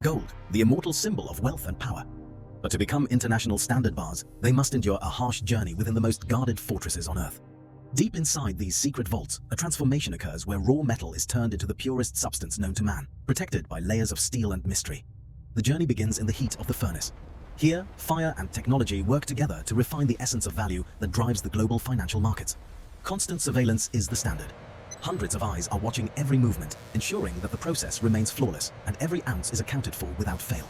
Gold, the immortal symbol of wealth and power. But to become international standard bars, they must endure a harsh journey within the most guarded fortresses on Earth. Deep inside these secret vaults, a transformation occurs where raw metal is turned into the purest substance known to man, protected by layers of steel and mystery. The journey begins in the heat of the furnace. Here, fire and technology work together to refine the essence of value that drives the global financial markets. Constant surveillance is the standard. Hundreds of eyes are watching every movement, ensuring that the process remains flawless and every ounce is accounted for without fail.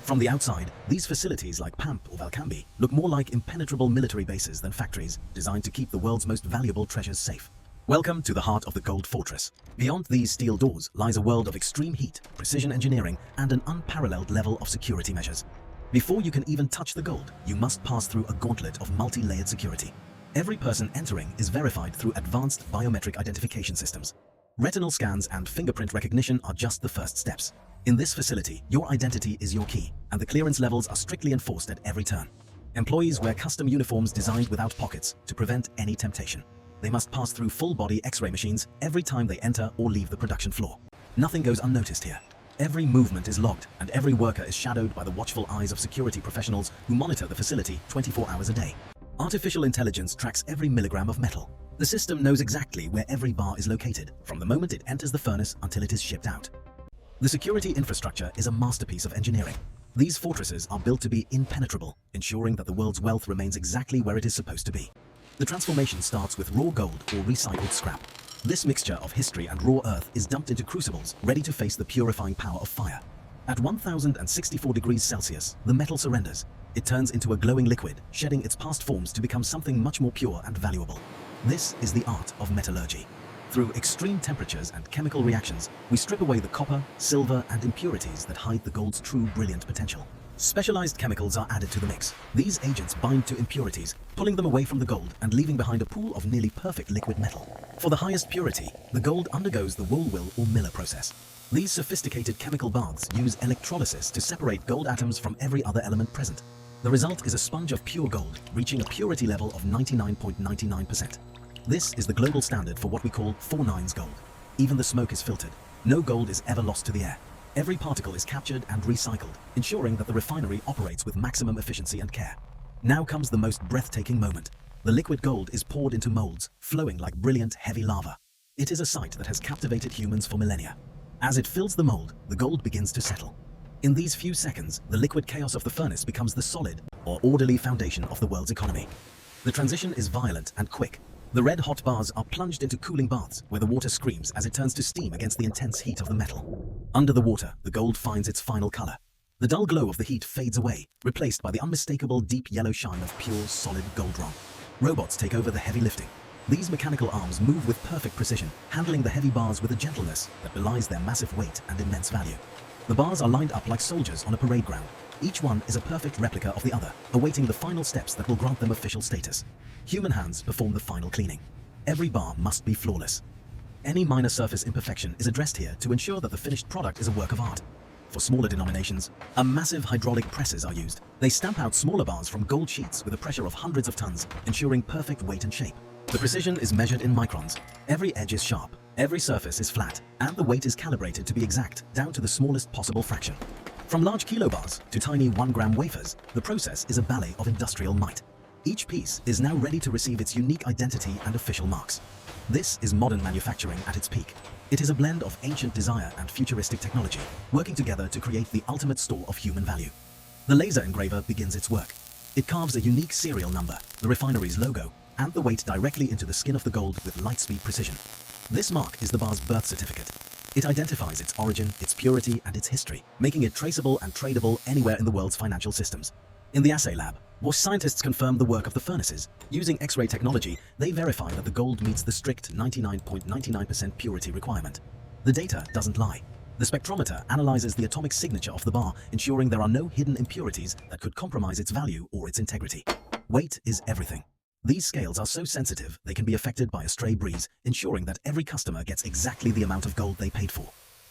From the outside, these facilities like Pamp or Valcambi look more like impenetrable military bases than factories designed to keep the world's most valuable treasures safe. Welcome to the heart of the Gold Fortress. Beyond these steel doors lies a world of extreme heat, precision engineering, and an unparalleled level of security measures. Before you can even touch the gold, you must pass through a gauntlet of multi-layered security. Every person entering is verified through advanced biometric identification systems. Retinal scans and fingerprint recognition are just the first steps. In this facility, your identity is your key, and the clearance levels are strictly enforced at every turn. Employees wear custom uniforms designed without pockets to prevent any temptation. They must pass through full-body X-ray machines every time they enter or leave the production floor. Nothing goes unnoticed here. Every movement is logged, and every worker is shadowed by the watchful eyes of security professionals who monitor the facility 24 hours a day. Artificial intelligence tracks every milligram of metal. The system knows exactly where every bar is located, from the moment it enters the furnace until it is shipped out. The security infrastructure is a masterpiece of engineering. These fortresses are built to be impenetrable, ensuring that the world's wealth remains exactly where it is supposed to be. The transformation starts with raw gold or recycled scrap. This mixture of history and raw earth is dumped into crucibles, ready to face the purifying power of fire. At 1064 degrees Celsius, the metal surrenders. It turns into a glowing liquid, shedding its past forms to become something much more pure and valuable. This is the art of metallurgy. Through extreme temperatures and chemical reactions, we strip away the copper, silver, and impurities that hide the gold's true brilliant potential. Specialized chemicals are added to the mix. These agents bind to impurities, pulling them away from the gold and leaving behind a pool of nearly perfect liquid metal. For the highest purity, the gold undergoes the Wohlwill or Miller process. These sophisticated chemical baths use electrolysis to separate gold atoms from every other element present. The result is a sponge of pure gold, reaching a purity level of 99.99%. This is the global standard for what we call 4-9 gold. Even the smoke is filtered. No gold is ever lost to the air. Every particle is captured and recycled, ensuring that the refinery operates with maximum efficiency and care. Now comes the most breathtaking moment. The liquid gold is poured into molds, flowing like brilliant, heavy lava. It is a sight that has captivated humans for millennia. As it fills the mold, the gold begins to settle. In these few seconds, the liquid chaos of the furnace becomes the solid or orderly foundation of the world's economy. The transition is violent and quick. The red-hot bars are plunged into cooling baths where the water screams as it turns to steam against the intense heat of the metal. Under the water, the gold finds its final color. The dull glow of the heat fades away, replaced by the unmistakable deep yellow shine of pure, solid gold rock. Robots take over the heavy lifting. These mechanical arms move with perfect precision, handling the heavy bars with a gentleness that belies their massive weight and immense value. The bars are lined up like soldiers on a parade ground. Each one is a perfect replica of the other, awaiting the final steps that will grant them official status. Human hands perform the final cleaning. Every bar must be flawless. Any minor surface imperfection is addressed here to ensure that the finished product is a work of art. For smaller denominations, massive hydraulic presses are used. They stamp out smaller bars from gold sheets with a pressure of hundreds of tons, ensuring perfect weight and shape. The precision is measured in microns. Every edge is sharp, every surface is flat, and the weight is calibrated to be exact, down to the smallest possible fraction. From large kilobars to tiny 1-gram wafers, the process is a ballet of industrial might. Each piece is now ready to receive its unique identity and official marks. This is modern manufacturing at its peak. It is a blend of ancient desire and futuristic technology, working together to create the ultimate store of human value. The laser engraver begins its work. It carves a unique serial number, the refinery's logo, and the weight directly into the skin of the gold with light-speed precision. This mark is the bar's birth certificate. It identifies its origin, its purity, and its history, making it traceable and tradable anywhere in the world's financial systems. In the assay lab, Bosch scientists confirm the work of the furnaces. Using X-ray technology, they verify that the gold meets the strict 99.99% purity requirement. The data doesn't lie. The spectrometer analyzes the atomic signature of the bar, ensuring there are no hidden impurities that could compromise its value or its integrity. Weight is everything. These scales are so sensitive they can be affected by a stray breeze, ensuring that every customer gets exactly the amount of gold they paid for.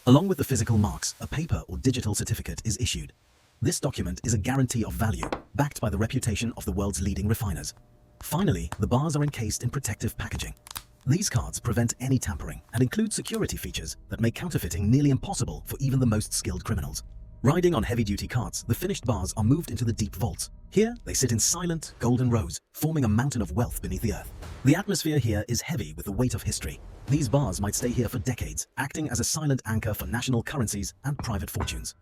Along with the physical marks, a paper or digital certificate is issued. This document is a guarantee of value, backed by the reputation of the world's leading refiners. Finally, the bars are encased in protective packaging. These cards prevent any tampering and include security features that make counterfeiting nearly impossible for even the most skilled criminals. Riding on heavy-duty carts, the finished bars are moved into the deep vaults. Here, they sit in silent, golden rows, forming a mountain of wealth beneath the earth. The atmosphere here is heavy with the weight of history. These bars might stay here for decades, acting as a silent anchor for national currencies and private fortunes.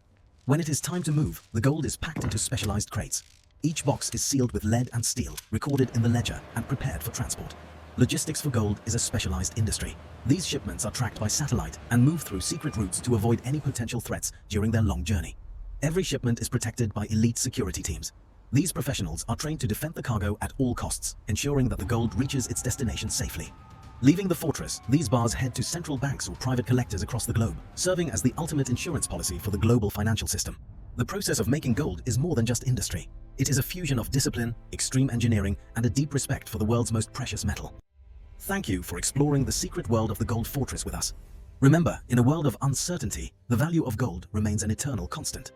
When it is time to move, the gold is packed into specialized crates. Each box is sealed with lead and steel, recorded in the ledger, and prepared for transport. Logistics for gold is a specialized industry. These shipments are tracked by satellite and move through secret routes to avoid any potential threats during their long journey. Every shipment is protected by elite security teams. These professionals are trained to defend the cargo at all costs, ensuring that the gold reaches its destination safely. Leaving the fortress, these bars head to central banks or private collectors across the globe, serving as the ultimate insurance policy for the global financial system. The process of making gold is more than just industry. It is a fusion of discipline, extreme engineering, and a deep respect for the world's most precious metal. Thank you for exploring the secret world of the Gold Fortress with us. Remember, in a world of uncertainty, the value of gold remains an eternal constant.